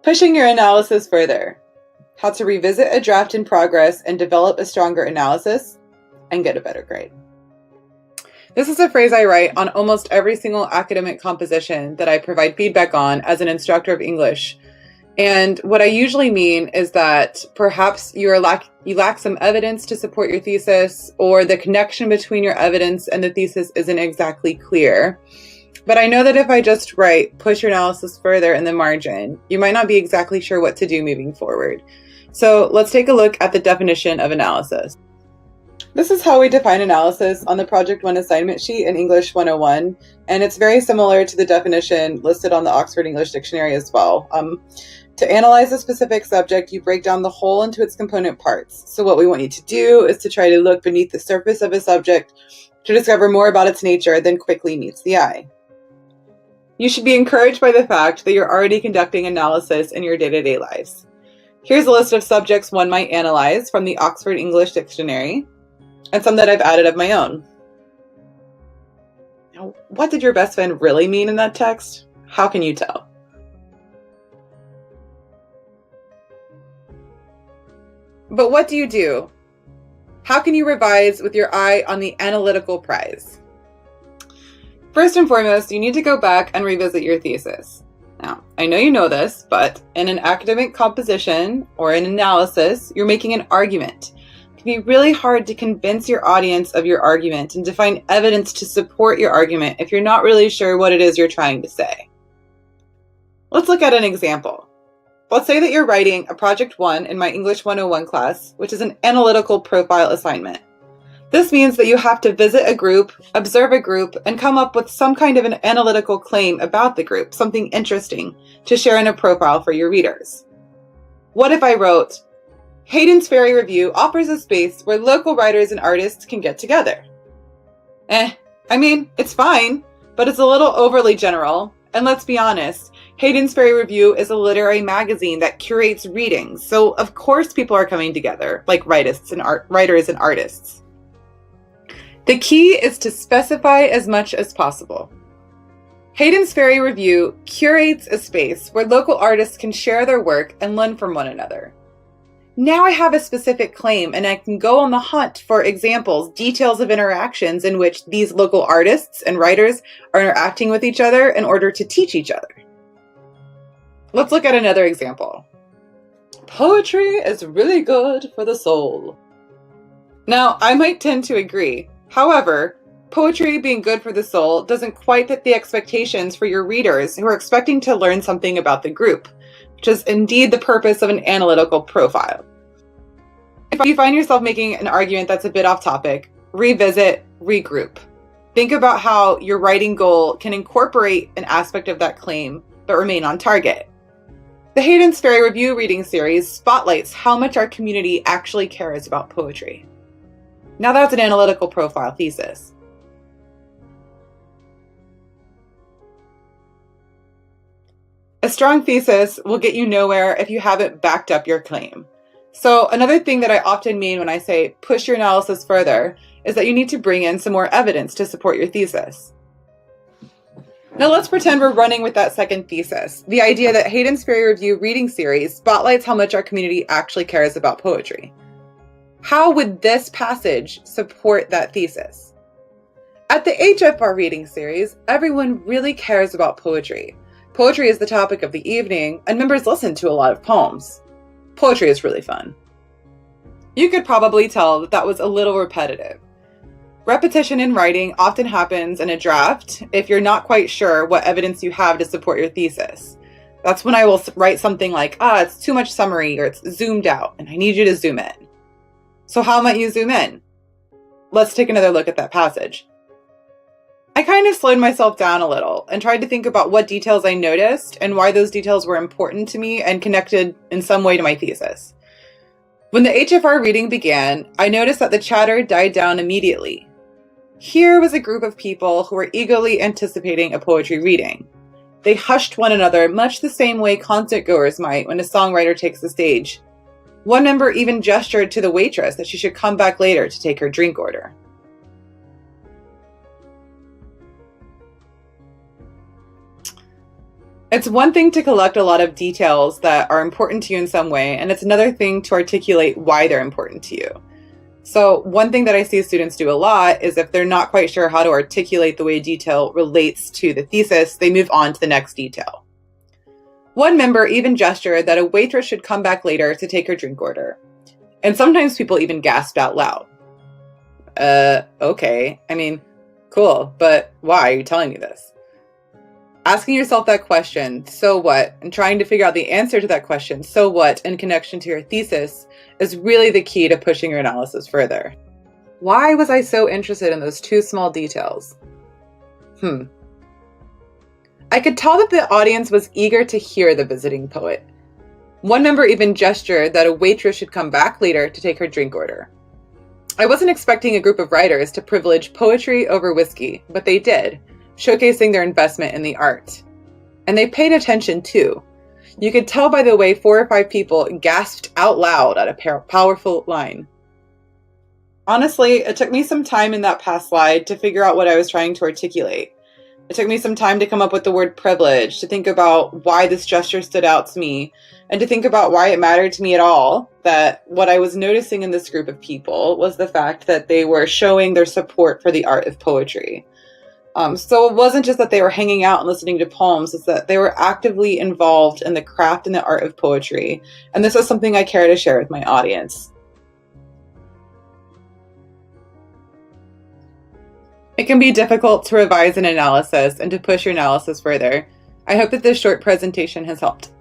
Pushing your analysis further. How to revisit a draft in progress and develop a stronger analysis and get a better grade. This is a phrase I write on almost every single academic composition that I provide feedback on as an instructor of English. And what I usually mean is that perhaps you lack some evidence to support your thesis, or the connection between your evidence and the thesis isn't exactly clear. But I know that if I just write, push your analysis further in the margin, you might not be exactly sure what to do moving forward. So let's take a look at the definition of analysis. This is how we define analysis on the Project 1 assignment sheet in English 101, and it's very similar to the definition listed on the Oxford English Dictionary as well. To analyze a specific subject, you break down the whole into its component parts. So what we want you to do is to try to look beneath the surface of a subject to discover more about its nature than quickly meets the eye. You should be encouraged by the fact that you're already conducting analysis in your day-to-day lives. Here's a list of subjects one might analyze from the Oxford English Dictionary, and some that I've added of my own. Now, what did your best friend really mean in that text? How can you tell? But what do you do? How can you revise with your eye on the analytical prize? First and foremost, you need to go back and revisit your thesis. Now, I know you know this, but in an academic composition or an analysis, you're making an argument. It can be really hard to convince your audience of your argument and to find evidence to support your argument if you're not really sure what it is you're trying to say. Let's look at an example. Let's say that you're writing a Project 1 in my English 101 class, which is an analytical profile assignment. This means that you have to visit a group, observe a group, and come up with some kind of an analytical claim about the group, something interesting to share in a profile for your readers. What if I wrote, Hayden's Ferry Review offers a space where local writers and artists can get together? It's fine, but it's a little overly general, and let's be honest, Hayden's Ferry Review is a literary magazine that curates readings, so of course people are coming together, like writers and artists. The key is to specify as much as possible. Hayden's Ferry Review curates a space where local artists can share their work and learn from one another. Now I have a specific claim, and I can go on the hunt for examples, details of interactions in which these local artists and writers are interacting with each other in order to teach each other. Let's look at another example. Poetry is really good for the soul. Now, I might tend to agree. However, poetry being good for the soul doesn't quite fit the expectations for your readers who are expecting to learn something about the group, which is indeed the purpose of an analytical profile. If you find yourself making an argument that's a bit off topic, revisit, regroup. Think about how your writing goal can incorporate an aspect of that claim, but remain on target. The Hayden's Ferry Review reading series spotlights how much our community actually cares about poetry. Now that's an analytical profile thesis. A strong thesis will get you nowhere if you haven't backed up your claim. So another thing that I often mean when I say push your analysis further is that you need to bring in some more evidence to support your thesis. Now let's pretend we're running with that second thesis, the idea that Hayden's Ferry Review reading series spotlights how much our community actually cares about poetry. How would this passage support that thesis? At the HFR reading series, everyone really cares about poetry. Poetry is the topic of the evening, and members listen to a lot of poems. Poetry is really fun. You could probably tell that that was a little repetitive. Repetition in writing often happens in a draft if you're not quite sure what evidence you have to support your thesis. That's when I will write something like, it's too much summary, or it's zoomed out, and I need you to zoom in. So how might you zoom in? Let's take another look at that passage. I kind of slowed myself down a little and tried to think about what details I noticed and why those details were important to me and connected in some way to my thesis. When the HFR reading began, I noticed that the chatter died down immediately. Here was a group of people who were eagerly anticipating a poetry reading. They hushed one another much the same way concert goers might when a songwriter takes the stage. One member even gestured to the waitress that she should come back later to take her drink order. It's one thing to collect a lot of details that are important to you in some way, and it's another thing to articulate why they're important to you. So one thing that I see students do a lot is if they're not quite sure how to articulate the way detail relates to the thesis, they move on to the next detail. One member even gestured that a waitress should come back later to take her drink order. And sometimes people even gasped out loud. Okay. I mean, cool, but why are you telling me this? Asking yourself that question, so what, and trying to figure out the answer to that question, so what, in connection to your thesis, is really the key to pushing your analysis further. Why was I so interested in those two small details? I could tell that the audience was eager to hear the visiting poet. One member even gestured that a waitress should come back later to take her drink order. I wasn't expecting a group of writers to privilege poetry over whiskey, but they did, showcasing their investment in the art. And they paid attention too. You could tell by the way 4 or 5 people gasped out loud at a powerful line. Honestly, it took me some time in that past slide to figure out what I was trying to articulate. It took me some time to come up with the word privilege, to think about why this gesture stood out to me, and to think about why it mattered to me at all that what I was noticing in this group of people was the fact that they were showing their support for the art of poetry. So it wasn't just that they were hanging out and listening to poems, it's that they were actively involved in the craft and the art of poetry. And this is something I care to share with my audience. It can be difficult to revise an analysis and to push your analysis further. I hope that this short presentation has helped.